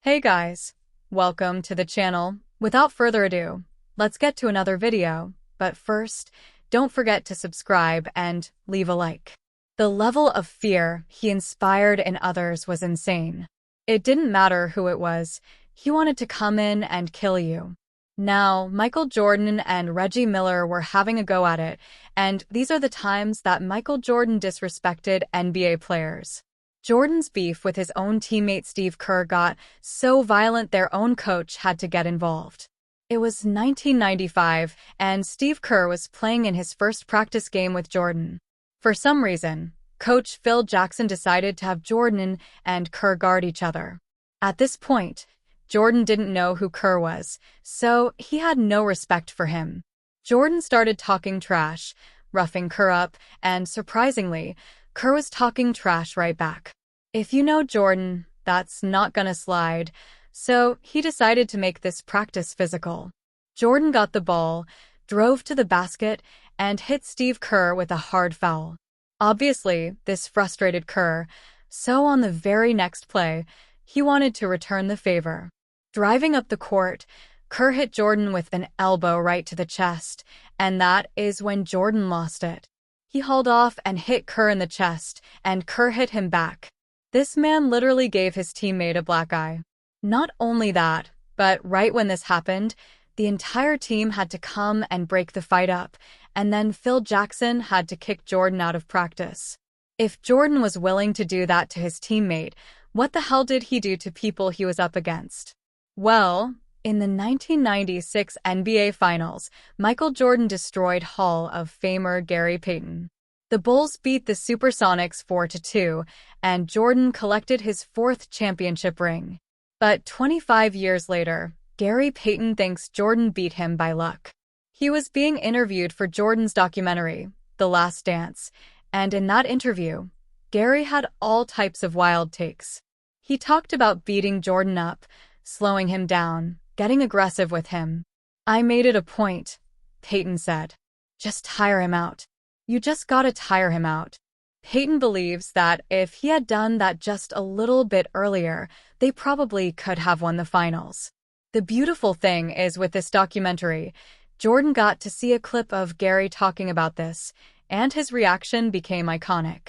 Hey guys, welcome to the channel. Without further ado, let's get to another video, but first, don't forget to subscribe and leave a like. The level of fear he inspired in others was insane. It didn't matter who it was, he wanted to come in and kill you. Now, Michael Jordan and Reggie Miller were having a go at it, and these are the times that Michael Jordan disrespected NBA players. Jordan's beef with his own teammate Steve Kerr got so violent their own coach had to get involved. It was 1995, and Steve Kerr was playing in his first practice game with Jordan. For some reason, Coach Phil Jackson decided to have Jordan and Kerr guard each other. At this point, Jordan didn't know who Kerr was, so he had no respect for him. Jordan started talking trash, roughing Kerr up, and surprisingly, Kerr was talking trash right back. If you know Jordan, that's not gonna slide, so he decided to make this practice physical. Jordan got the ball, drove to the basket, and hit Steve Kerr with a hard foul. Obviously, this frustrated Kerr, so on the very next play, he wanted to return the favor. Driving up the court, Kerr hit Jordan with an elbow right to the chest, and that is when Jordan lost it. He hauled off and hit Kerr in the chest, and Kerr hit him back. This man literally gave his teammate a black eye. Not only that, but right when this happened, the entire team had to come and break the fight up, and then Phil Jackson had to kick Jordan out of practice. If Jordan was willing to do that to his teammate, what the hell did he do to people he was up against? Well, in the 1996 NBA Finals, Michael Jordan destroyed Hall of Famer Gary Payton. The Bulls beat the Supersonics 4-2, and Jordan collected his fourth championship ring. But 25 years later, Gary Payton thinks Jordan beat him by luck. He was being interviewed for Jordan's documentary, The Last Dance, and in that interview, Gary had all types of wild takes. He talked about beating Jordan up, slowing him down, getting aggressive with him. "I made it a point," Payton said. "Just tire him out. You just gotta tire him out." Payton believes that if he had done that just a little bit earlier, they probably could have won the finals. The beautiful thing is with this documentary, Jordan got to see a clip of Gary talking about this, and his reaction became iconic.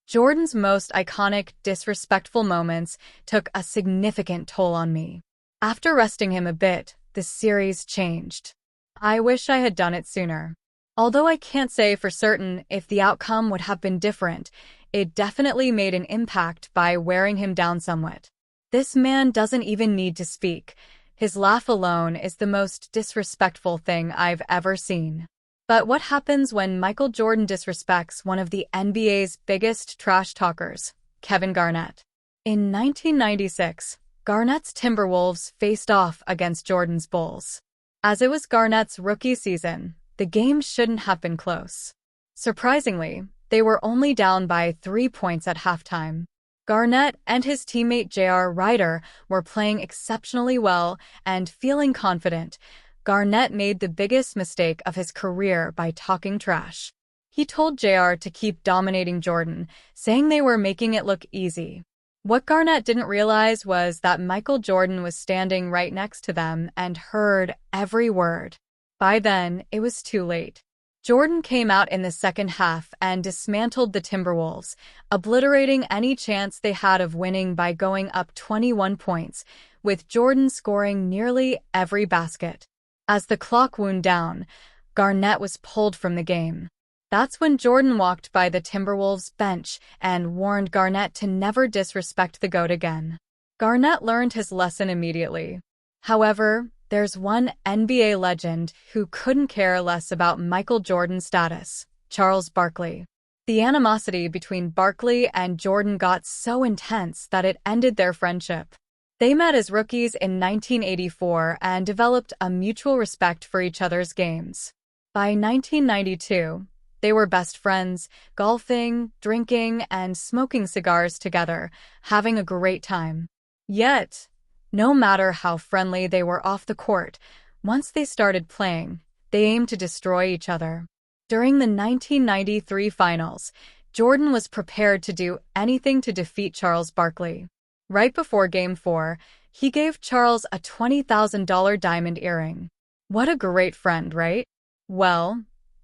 Jordan's most iconic, disrespectful moments took a significant toll on me. After resting him a bit, the series changed. I wish I had done it sooner. Although I can't say for certain if the outcome would have been different, it definitely made an impact by wearing him down somewhat. This man doesn't even need to speak. His laugh alone is the most disrespectful thing I've ever seen. But what happens when Michael Jordan disrespects one of the NBA's biggest trash talkers, Kevin Garnett? In 1996, Garnett's Timberwolves faced off against Jordan's Bulls. As it was Garnett's rookie season, the game shouldn't have been close. Surprisingly, they were only down by 3 points at halftime. Garnett and his teammate J.R. Rider were playing exceptionally well and feeling confident. Garnett made the biggest mistake of his career by talking trash. He told J.R. to keep dominating Jordan, saying they were making it look easy. What Garnett didn't realize was that Michael Jordan was standing right next to them and heard every word. By then, it was too late. Jordan came out in the second half and dismantled the Timberwolves, obliterating any chance they had of winning by going up 21 points, with Jordan scoring nearly every basket. As the clock wound down, Garnett was pulled from the game. That's when Jordan walked by the Timberwolves bench and warned Garnett to never disrespect the GOAT again. Garnett learned his lesson immediately. However, there's one NBA legend who couldn't care less about Michael Jordan's status, Charles Barkley. The animosity between Barkley and Jordan got so intense that it ended their friendship. They met as rookies in 1984 and developed a mutual respect for each other's games. By 1992, they were best friends, golfing, drinking, and smoking cigars together, having a great time. Yet, no matter how friendly they were off the court, once they started playing, they aimed to destroy each other. During the 1993 finals, Jordan was prepared to do anything to defeat Charles Barkley. Right before Game 4, He gave Charles a $20,000 diamond earring. What a great friend, right? Well,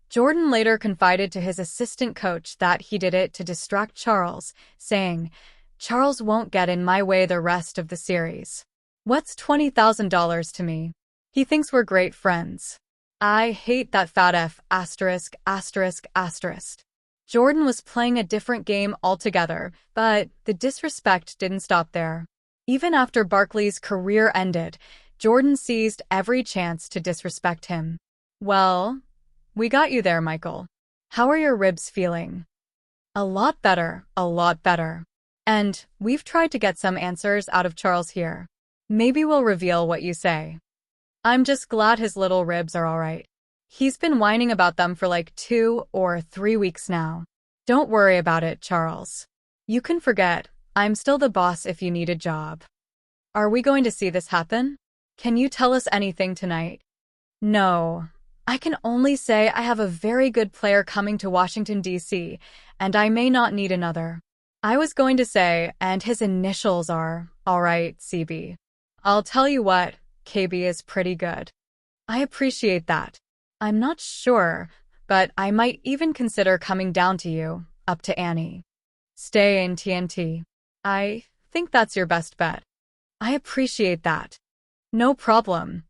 Jordan later confided to his assistant coach that he did it to distract Charles, saying, "Charles won't get in my way the rest of the series. What's $20,000 to me? He thinks we're great friends." I hate that fat F asterisk asterisk asterisk. Jordan was playing a different game altogether, but the disrespect didn't stop there. Even after Barkley's career ended, Jordan seized every chance to disrespect him. "Well, we got you there, Michael. How are your ribs feeling?" "A lot better, a lot better. And we've tried to get some answers out of Charles here. Maybe we'll reveal what you say." "I'm just glad his little ribs are all right. He's been whining about them for like 2 or 3 weeks now." "Don't worry about it, Charles. You can forget. I'm still the boss if you need a job." "Are we going to see this happen? Can you tell us anything tonight?" "No. I can only say I have a very good player coming to Washington, D.C., and I may not need another." "I was going to say, and his initials are, all right, CB. I'll tell you what, KB is pretty good." "I appreciate that. I'm not sure, but I might even consider coming down to you, up to Annie." "Stay in TNT. I think that's your best bet." "I appreciate that." "No problem."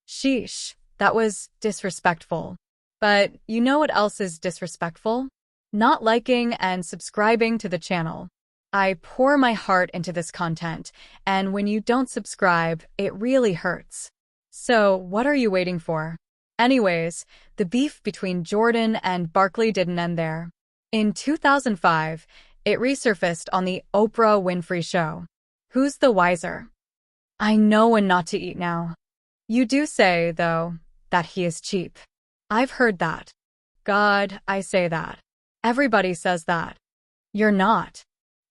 Sheesh, that was disrespectful. But you know what else is disrespectful? Not liking and subscribing to the channel. I pour my heart into this content, and when you don't subscribe, it really hurts. So what are you waiting for? Anyways, the beef between Jordan and Barkley didn't end there. In 2005, it resurfaced on the Oprah Winfrey Show. Who's the wiser? I know when not to eat now. You do say, though, that he is cheap. I've heard that. God, I say that. Everybody says that. You're not.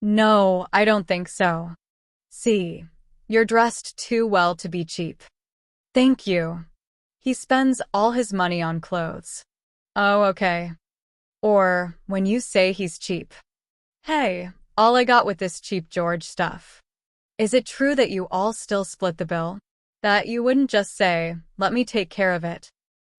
No, I don't think so. See, you're dressed too well to be cheap. Thank you. He spends all his money on clothes. Oh, okay. Or when you say he's cheap. Hey, all I got with this cheap George stuff. Is it true that you all still split the bill? That you wouldn't just say, "Let me take care of it"?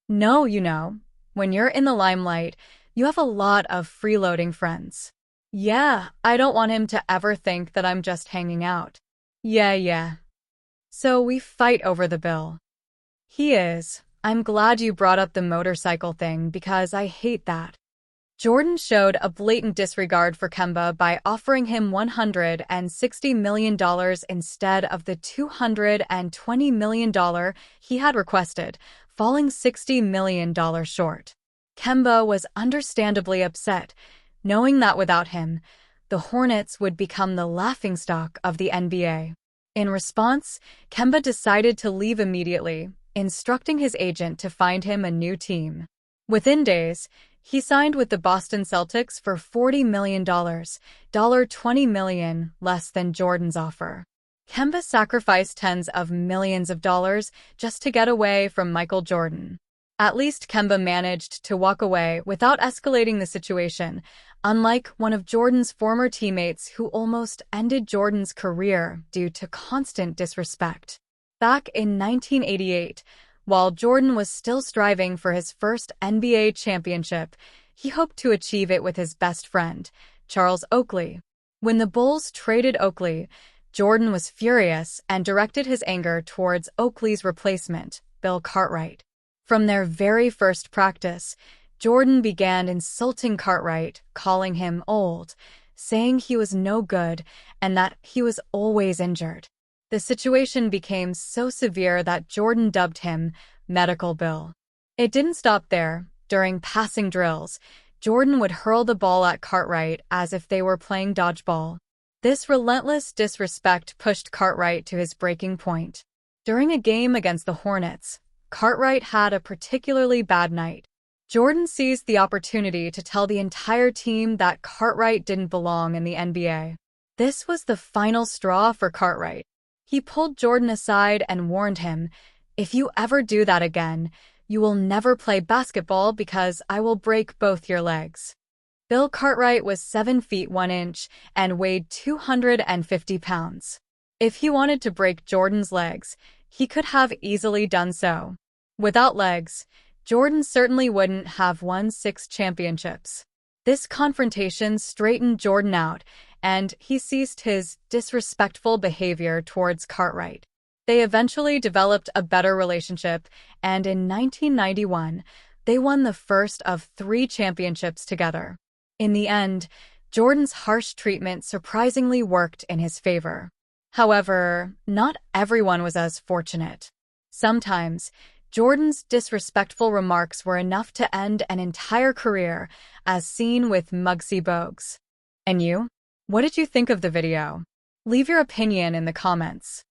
No, you know, when you're in the limelight, you have a lot of freeloading friends. Yeah, I don't want him to ever think that I'm just hanging out. Yeah. So we fight over the bill. He is. I'm glad you brought up the motorcycle thing because I hate that. Jordan showed a blatant disregard for Kemba by offering him $160 million instead of the $220 million he had requested, falling $60 million short. Kemba was understandably upset, knowing that without him, the Hornets would become the laughingstock of the NBA. In response, Kemba decided to leave immediately, instructing his agent to find him a new team. Within days, he signed with the Boston Celtics for $40 million, $20 million less than Jordan's offer. Kemba sacrificed tens of millions of dollars just to get away from Michael Jordan. At least Kemba managed to walk away without escalating the situation, unlike one of Jordan's former teammates who almost ended Jordan's career due to constant disrespect. Back in 1988, while Jordan was still striving for his first NBA championship, he hoped to achieve it with his best friend, Charles Oakley. When the Bulls traded Oakley, Jordan was furious and directed his anger towards Oakley's replacement, Bill Cartwright. From their very first practice, Jordan began insulting Cartwright, calling him old, saying he was no good and that he was always injured. The situation became so severe that Jordan dubbed him Medical Bill. It didn't stop there. During passing drills, Jordan would hurl the ball at Cartwright as if they were playing dodgeball. This relentless disrespect pushed Cartwright to his breaking point. During a game against the Hornets, Cartwright had a particularly bad night. Jordan seized the opportunity to tell the entire team that Cartwright didn't belong in the NBA. This was the final straw for Cartwright. He pulled Jordan aside and warned him, "If you ever do that again, you will never play basketball because I will break both your legs." Bill Cartwright was 7 feet 1 inch and weighed 250 pounds. If he wanted to break Jordan's legs, he could have easily done so. Without legs, Jordan certainly wouldn't have won 6 championships. This confrontation straightened Jordan out, and he ceased his disrespectful behavior towards Cartwright. They eventually developed a better relationship, and in 1991, they won the first of 3 championships together. In the end, Jordan's harsh treatment surprisingly worked in his favor. However, not everyone was as fortunate. Sometimes, Jordan's disrespectful remarks were enough to end an entire career, as seen with Muggsy Bogues. And you? What did you think of the video? Leave your opinion in the comments.